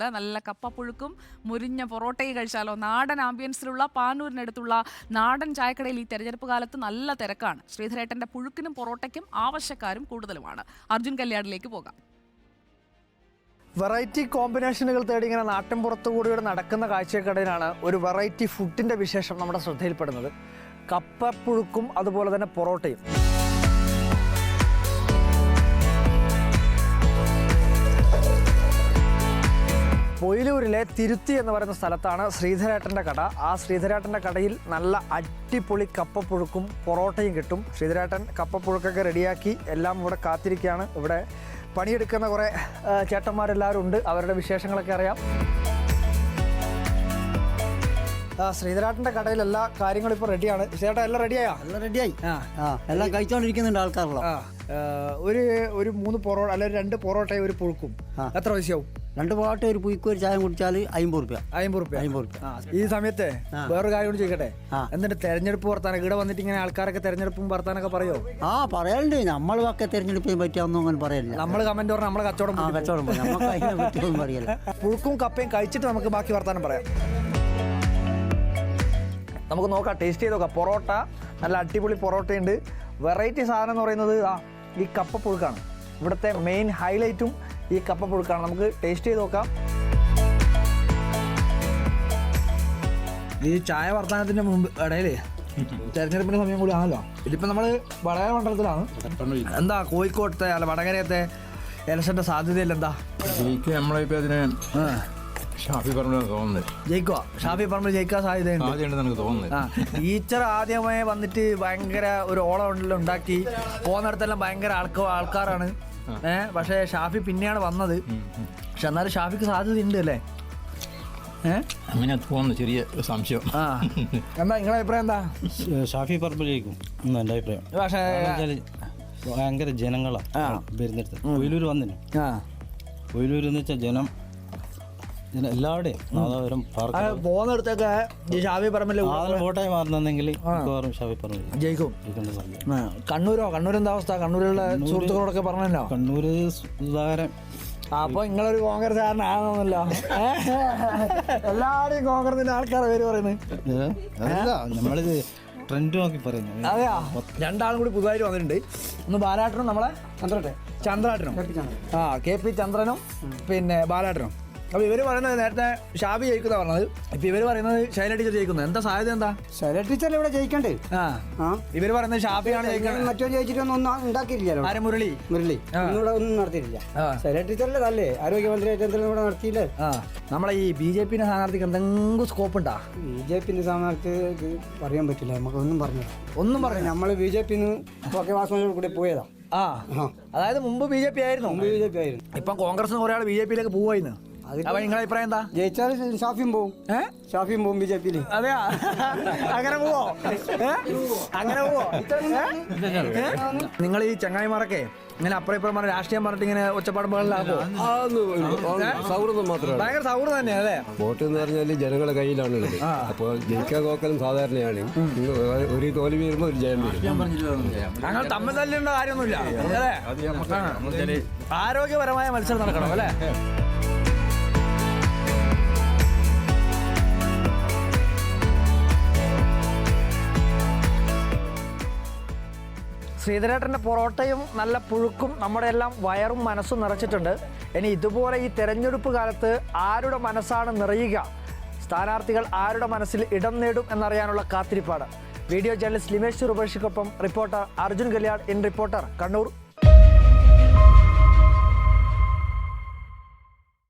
എത്തിയിട്ടുണ്ട്. നല്ല കപ്പപ്പുഴുക്കും മുരിഞ്ഞ പൊറോട്ടയും കഴിച്ചാലോ. നാടൻ ആംബിയൻസിലുള്ള പാനൂരിനടുത്തുള്ള നാടൻ ചായക്കടയിൽ ഈ തെരഞ്ഞെടുപ്പ് കാലത്ത് നല്ല തിരക്കാണ്. ശ്രീധരേട്ടന്റെ പുഴുക്കിനും പൊറോട്ടയ്ക്കും ആവശ്യക്കാരും കൂടുതലുമാണ്. അർജുൻ കല്യാണിലേക്ക് പോകാം. വെറൈറ്റി കോമ്പിനേഷനുകൾ തേടി ഇങ്ങനെ നാട്ടിൻപുറത്തു കൂടിയുടെ നടക്കുന്ന കാഴ്ചക്കടയിലാണ് ഒരു വെറൈറ്റി ഫുഡിൻ്റെ വിശേഷം നമ്മുടെ ശ്രദ്ധയിൽപ്പെടുന്നത്. കപ്പപ്പുഴുക്കും അതുപോലെ തന്നെ പൊറോട്ടയും. പൊയിലൂരിലെ തിരുത്തി എന്ന് പറയുന്ന സ്ഥലത്താണ് ശ്രീധരേട്ടൻ്റെ കട. ആ ശ്രീധരേട്ടൻ്റെ കടയിൽ നല്ല അടിപൊളി കപ്പപ്പുഴുക്കും പൊറോട്ടയും കിട്ടും. ശ്രീധരേട്ടൻ കപ്പപ്പുഴുക്കൊക്കെ റെഡിയാക്കി എല്ലാം ഇവിടെ കാത്തിരിക്കുകയാണ്. ഇവിടെ പണിയെടുക്കുന്ന കുറേ ചേട്ടന്മാരെല്ലാവരും ഉണ്ട്. അവരുടെ വിശേഷങ്ങളൊക്കെ അറിയാം. ശ്രീധരേട്ടൻ്റെ കടയിൽ എല്ലാ കാര്യങ്ങളും ഇപ്പോൾ റെഡിയാണ്. ശ്രീധരേട്ടൻ എല്ലാം റെഡിയായോ? എല്ലാം റെഡിയായി. എല്ലാം കഴിച്ചോണ്ടിരിക്കുന്നുണ്ട് ആൾക്കാരെല്ലാം. ഒരു 3 പൊറോട്ട അല്ലെങ്കിൽ 2 പൊറോട്ടയും ഒരു പുഴുക്കും എത്ര പൈസയാവും? 2 പൊറോട്ട ഒരു പുഴുക്കും ഒരു ചായ കുടിച്ചാൽ 50 രൂപ. ഈ സമയത്ത് വേറൊരു കാര്യം കൂടി ചോദിക്കട്ടെ, എന്നിട്ട് തെരഞ്ഞെടുപ്പ് വർത്താനം ഇവിടെ വന്നിട്ട് ഇങ്ങനെ ആൾക്കാരൊക്കെ തെരഞ്ഞെടുപ്പും വർത്താനൊക്കെ പറയോ? പറയാനുണ്ട്. നമ്മളൊക്കെ തെരഞ്ഞെടുപ്പിനെ പറ്റിയൊന്നും അങ്ങനെ പറയില്ല. നമ്മള് കമന്റ് പറഞ്ഞാൽ നമ്മളെ കച്ചവടം നമുക്ക് അതിനെ പറ്റിയൊന്നും പറയില്ല. പുഴുക്കും കപ്പയും കഴിച്ചിട്ട് നമുക്ക് ബാക്കി വർത്താനം പറയാം. നമുക്ക് നോക്കാം, ടേസ്റ്റ് ചെയ്ത് നോക്കാം. പൊറോട്ട നല്ല അടിപൊളി പൊറോട്ടയുണ്ട്. വെറൈറ്റി സാധനം എന്ന് പറയുന്നത് ഈ കപ്പപ്പുഴുക്കാണ്. ഇവിടുത്തെ മെയിൻ ഹൈലൈറ്റും ഈ കപ്പപ്പുഴുക്കാണ്. നമുക്ക് ടേസ്റ്റ് ചെയ്ത് നോക്കാം. ഈ ചായ വർത്തമാനത്തിൻ്റെ മുമ്പ് ഇടയിൽ തെരഞ്ഞെടുപ്പിൻ്റെ സമയം കൂടി ആണല്ലോ. ഇതിപ്പോൾ നമ്മൾ വടകര മണ്ഡലത്തിലാണ്. എന്താ കോഴിക്കോട്ടത്തെ അല്ല വടകരത്തെ ഇലക്ഷൻ്റെ സാധ്യതയില്ല? എന്താ നമ്മളിപ്പോൾ അതിന് ഷാഫി പറമ്പിലാണ് തോന്നുന്നത്. ജയിക്കുക? ഷാഫി പറമ്പിൽ ജയിക്കാൻ സാധ്യതയുണ്ട് എനിക്ക് തോന്നുന്നത്. ടീച്ചർ ആദ്യമായി വന്നിട്ട് ഭയങ്കര ഒരു ഓളം ഉണ്ടാക്കി പോകുന്നിടത്തെല്ലാം ഭയങ്കര ആൾക്കാരാണ്. പക്ഷേ ഷാഫി പിന്നെയാണ് വന്നത്. പക്ഷെ എന്നാലും ഷാഫിക്ക് സാധ്യത ഉണ്ട് അല്ലേ? അങ്ങനെ തോന്നുന്നു, ചെറിയ സംശയം. എന്താ നിങ്ങളുടെ അഭിപ്രായം? എന്താ ഷാഫി പറമ്പിൽ ജയിക്കും എൻ്റെ അഭിപ്രായം. പക്ഷേ ഭയങ്കര ജനങ്ങളാണ് വരുന്നിടത്ത്. കൊയിലൂർ വന്നിന്. കൊയിലൂർ എന്ന് വെച്ചാൽ ജനം എല്ലാവരുടെയും പോകുന്നിടത്തൊക്കെ ഈ ഷാഫി പറമ്പിൽ വോട്ടായി മാറുന്നെങ്കിൽ ഷാഫി പറമ്പിൽ ജയിക്കും. കണ്ണൂരോ? കണ്ണൂർ എന്താ അവസ്ഥ? കണ്ണൂരിലുള്ള സുഹൃത്തുക്കളോടൊക്കെ പറഞ്ഞല്ലോ. കണ്ണൂര് സുധാകരൻ. അപ്പൊ നിങ്ങളൊരു കോൺഗ്രസ്സുകാരനാണെന്നല്ലോ. എല്ലാവരെയും കോൺഗ്രസിന്റെ ആൾക്കാരെ പേര് പറയുന്നത് അല്ല, നമ്മളിത് ട്രെൻഡ് നോക്കി പറയുന്നത്. അതെയാ? 2 ആളും കൂടി പുതുതായിട്ട് വന്നിട്ടുണ്ട്. ഒന്ന് ബാലാട്ടനും നമ്മളെ ചന്ദ്രാട്ടനും. KP ചന്ദ്രനും പിന്നെ ബാലാട്ടനും. അപ്പോൾ ഇവർ പറയുന്നത് നേരത്തെ ഷാഫി ജയിക്കുന്ന പറഞ്ഞത്. ഇപ്പം ഇവർ പറയുന്നത് ശൈല ടീച്ചർ ജയിക്കുന്നത്. എന്താ സാധ്യത? എന്താ ശൈല ടീച്ചർ ഇവിടെ ജയിക്കണ്ടേ? ഇവർ പറയുന്നത് ഷാഫിയാണ് ജയിക്കുന്നത്. മറ്റോ ജയിച്ചിട്ടൊന്നും ഉണ്ടാക്കിയില്ലല്ലോ. ആരെ? മുരളി ഇവിടെ ഒന്നും നടത്തിയിട്ടില്ല. ശൈല ടീച്ചറിന്റെ അല്ലേ ആരോഗ്യമന്ത്രിയായിട്ട് എന്തെങ്കിലും ഇവിടെ നടത്തിയില്ലേ? നമ്മളെ ഈ BJP സ്ഥാനാർത്ഥിക്ക് എന്തെങ്കിലും സ്കോപ്പ് ഉണ്ടാ? BJP സ്ഥാനാർത്ഥിക്ക് പറയാൻ പറ്റില്ല. നമുക്ക് ഒന്നും പറഞ്ഞു നമ്മൾ BJP വാസനയോട് കൂടി പോയതാ. അതായത് മുമ്പ് BJP ആയിരുന്നു. ഇപ്പം കോൺഗ്രസ് കുറെ ആൾ BJP പോവായിരുന്നു. അപ്പൊ നിങ്ങളുടെ അഭിപ്രായം എന്താ? ജയിച്ചാൽ ഷാഫിയും പോവും. BJP. അതെയാ? അങ്ങനെ പോവോ? നിങ്ങൾ ഈ ചങ്ങായിമാരൊക്കെ ഇങ്ങനെ അപ്പുറം രാഷ്ട്രീയം പറഞ്ഞിട്ട് ഇങ്ങനെ ഒച്ചപ്പാടുമ്പോഴാകോ? സൗഹൃദം മാത്രമാണ്. ഭയങ്കര സൗഹൃദം തന്നെയാണ് അല്ലേ? വോട്ട് എന്ന് പറഞ്ഞാൽ ജനങ്ങളുടെ കയ്യിലാണ് ഉള്ളത്. അപ്പോൾ ജയിക്കാൻ നോക്കലും സാധാരണയാണ്. ഒരു തോൽവി വരുമ്പോൾ ഒരു ജയം വരും. ഞങ്ങൾ തമ്മിൽ തല്ലേണ്ട കാര്യമൊന്നുമില്ല അല്ലേ? ആരോഗ്യപരമായ മത്സരം നടക്കണം അല്ലേ? ശ്രീധരേട്ടൻ്റെ പൊറോട്ടയും നല്ല പുഴുക്കും നമ്മുടെ എല്ലാം വയറും മനസ്സും നിറച്ചിട്ടുണ്ട്. ഇനി ഇതുപോലെ ഈ തെരഞ്ഞെടുപ്പ് കാലത്ത് ആരുടെ മനസ്സാണ് നിറയുക, സ്ഥാനാർത്ഥികൾ ആരുടെ മനസ്സിൽ ഇടം നേടും എന്നറിയാനുള്ള കാത്തിരിപ്പാണ്. വീഡിയോ ജേർണലിസ്റ്റ് ലിമേഷ് റുബർഷിക്കൊപ്പം reporter Arjun Kalyan in Reporter, Kannur.